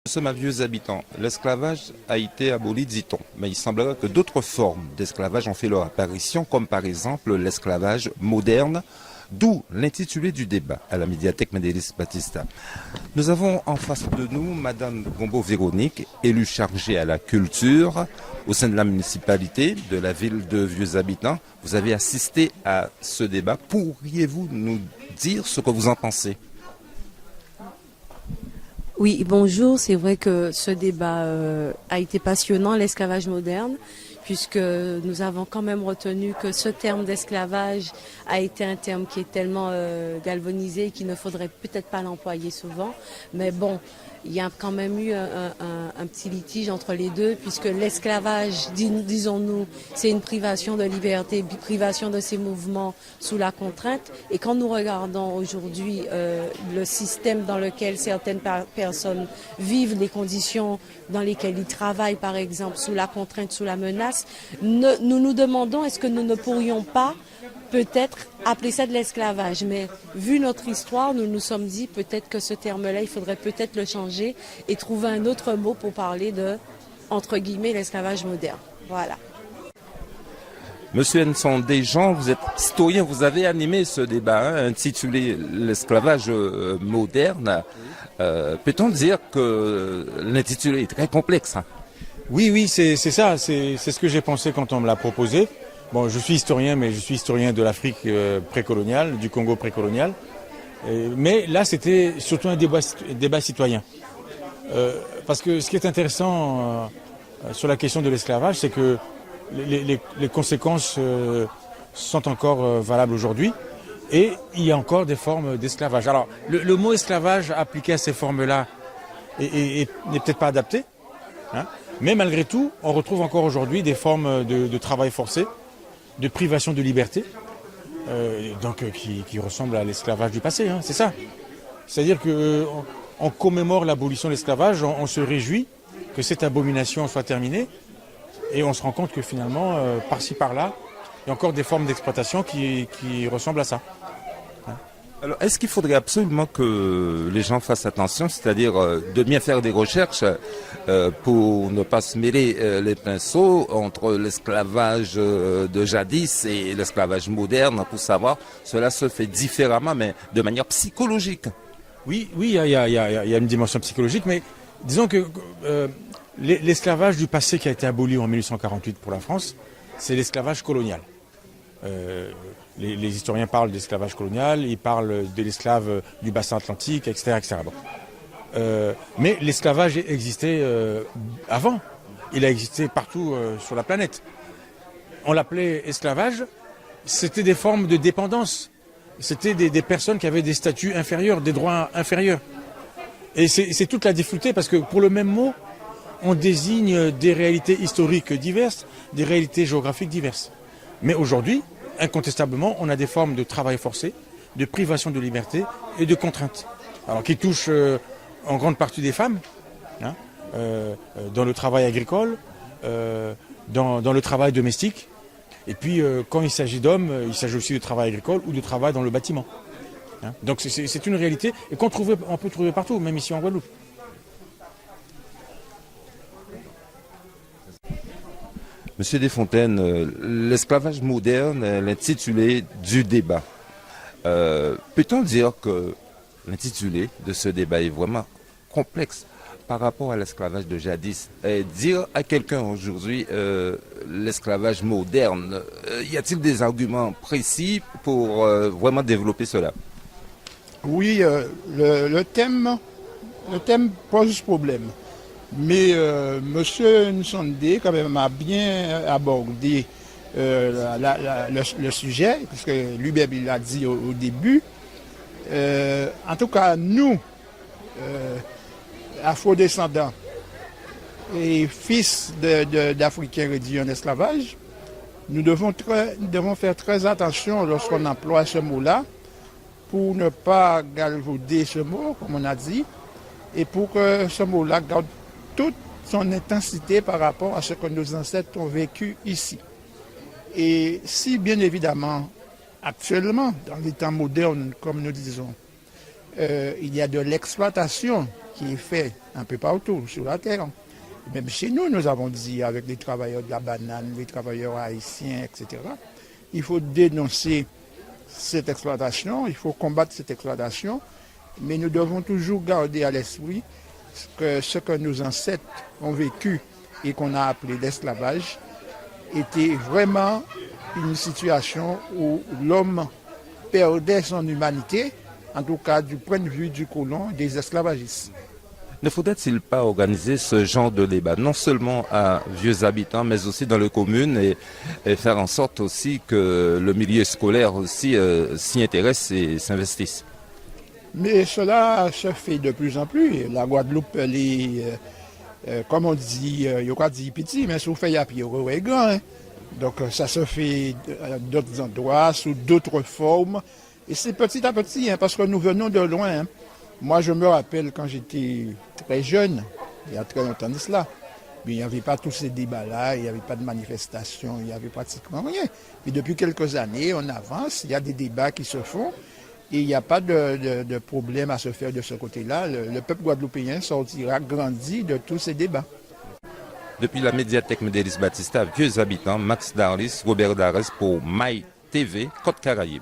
Nous sommes à vieux habitants. L'esclavage a été aboli, dit-on, mais il semblerait que d'autres formes d'esclavage ont fait leur apparition, comme par exemple l'esclavage moderne, d'où l'intitulé du débat à la médiathèque Médélis Batista. Nous avons en face de nous Madame Gombo Véronique, élue chargée à la culture au sein de la municipalité de la ville de Vieux Habitants. Vous avez assisté à ce débat. Pourriez-vous nous dire ce que vous en pensez? Oui, bonjour. C'est vrai que ce débat a été passionnant, l'esclavage moderne, puisque nous avons quand même retenu que ce terme d'esclavage a été un terme qui est tellement galvanisé et qu'il ne faudrait peut-être pas l'employer souvent. Mais bon, il y a quand même eu un petit litige entre les deux, puisque l'esclavage, disons-nous, c'est une privation de liberté, privation de ses mouvements sous la contrainte. Et quand nous regardons aujourd'hui le système dans lequel certaines personnes vivent, les conditions dans lesquelles ils travaillent, par exemple, sous la contrainte, sous la menace, nous nous demandons est-ce que nous ne pourrions pas peut-être appeler ça de l'esclavage, mais vu notre histoire, nous nous sommes dit peut-être que ce terme-là, il faudrait peut-être le changer et trouver un autre mot pour parler de, entre guillemets, l'esclavage moderne. Voilà. Monsieur Henson Desjans, vous êtes historien, vous avez animé ce débat intitulé l'esclavage moderne. Peut-on dire que l'intitulé est très complexe? Oui, c'est ça, c'est ce que j'ai pensé quand on me l'a proposé. Bon, je suis historien, mais je suis historien de l'Afrique précoloniale, du Congo précolonial. Mais là, c'était surtout un débat citoyen. Parce que ce qui est intéressant sur la question de l'esclavage, c'est que les conséquences sont encore valables aujourd'hui. Et il y a encore des formes d'esclavage. Alors, le mot esclavage appliqué à ces formes-là n'est peut-être pas adapté. Hein, mais malgré tout, on retrouve encore aujourd'hui des formes de travail forcé, de privation de liberté, qui ressemble à l'esclavage du passé, c'est ça. C'est-à-dire qu'on commémore l'abolition de l'esclavage, on se réjouit que cette abomination soit terminée, et on se rend compte que finalement, par-ci par-là, il y a encore des formes d'exploitation qui ressemblent à ça. Alors, est-ce qu'il faudrait absolument que les gens fassent attention, c'est-à-dire de bien faire des recherches pour ne pas se mêler les pinceaux entre l'esclavage de jadis et l'esclavage moderne, pour savoir cela se fait différemment, mais de manière psychologique? Oui, il y a une dimension psychologique, mais disons que l'esclavage du passé qui a été aboli en 1848 pour la France, c'est l'esclavage colonial. Les historiens parlent d'esclavage colonial, ils parlent de l'esclave du bassin atlantique, etc. etc. Bon. Mais l'esclavage existait avant. Il a existé partout sur la planète. On l'appelait esclavage. C'était des formes de dépendance. C'était des personnes qui avaient des statuts inférieurs, des droits inférieurs. Et c'est toute la difficulté parce que pour le même mot, on désigne des réalités historiques diverses, des réalités géographiques diverses. Mais aujourd'hui, incontestablement, on a des formes de travail forcé, de privation de liberté et de contrainte. Alors qui touchent en grande partie des femmes, dans le travail agricole, dans le travail domestique. Et puis quand il s'agit d'hommes, il s'agit aussi de travail agricole ou de travail dans le bâtiment. Donc c'est une réalité et on peut trouver partout, même ici en Guadeloupe. Monsieur Desfontaines, l'esclavage moderne est l'intitulé du débat. Peut-on dire que l'intitulé de ce débat est vraiment complexe par rapport à l'esclavage de jadis? Dire à quelqu'un aujourd'hui l'esclavage moderne, y a-t-il des arguments précis pour vraiment développer cela? Oui, le thème pose problème. Mais M. Nsondé, quand même, a bien abordé le sujet, puisque lui-même il l'a dit au début. En tout cas, nous, afro-descendants et fils d'Africains réduits en esclavage, nous devons faire très attention lorsqu'on emploie ce mot-là, pour ne pas galvauder ce mot, comme on a dit, et pour que ce mot-là garde toute son intensité par rapport à ce que nos ancêtres ont vécu ici. Et si, bien évidemment, actuellement, dans les temps modernes, comme nous disons, il y a de l'exploitation qui est fait un peu partout sur la terre. Même chez nous, nous avons dit avec les travailleurs de la banane, les travailleurs haïtiens, etc. Il faut dénoncer cette exploitation, il faut combattre cette exploitation, mais nous devons toujours garder à l'esprit que ce que nos ancêtres ont vécu et qu'on a appelé l'esclavage était vraiment une situation où l'homme perdait son humanité, en tout cas du point de vue du colon, des esclavagistes. Ne faudrait-il pas organiser ce genre de débat, non seulement à vieux habitants, mais aussi dans les communes et faire en sorte aussi que le milieu scolaire aussi s'y intéresse et s'investisse? Mais cela se fait de plus en plus. La Guadeloupe, elle est, comme on dit, il n'y a pas dit petit, mais sous fait, il y a plus grand. Donc ça se fait d'autres endroits, sous d'autres formes. Et c'est petit à petit, parce que nous venons de loin. Moi, je me rappelle quand j'étais très jeune, il y a très longtemps de cela, mais il n'y avait pas tous ces débats-là, il n'y avait pas de manifestations, il n'y avait pratiquement rien. Mais depuis quelques années, on avance, il y a des débats qui se font et il n'y a pas de problème à se faire de ce côté-là. Le peuple guadeloupéen sortira grandi de tous ces débats. Depuis la médiathèque Médélis Batista, vieux habitants, Max Darlis, Robert Darès pour MyTV, Côte Caraïbe.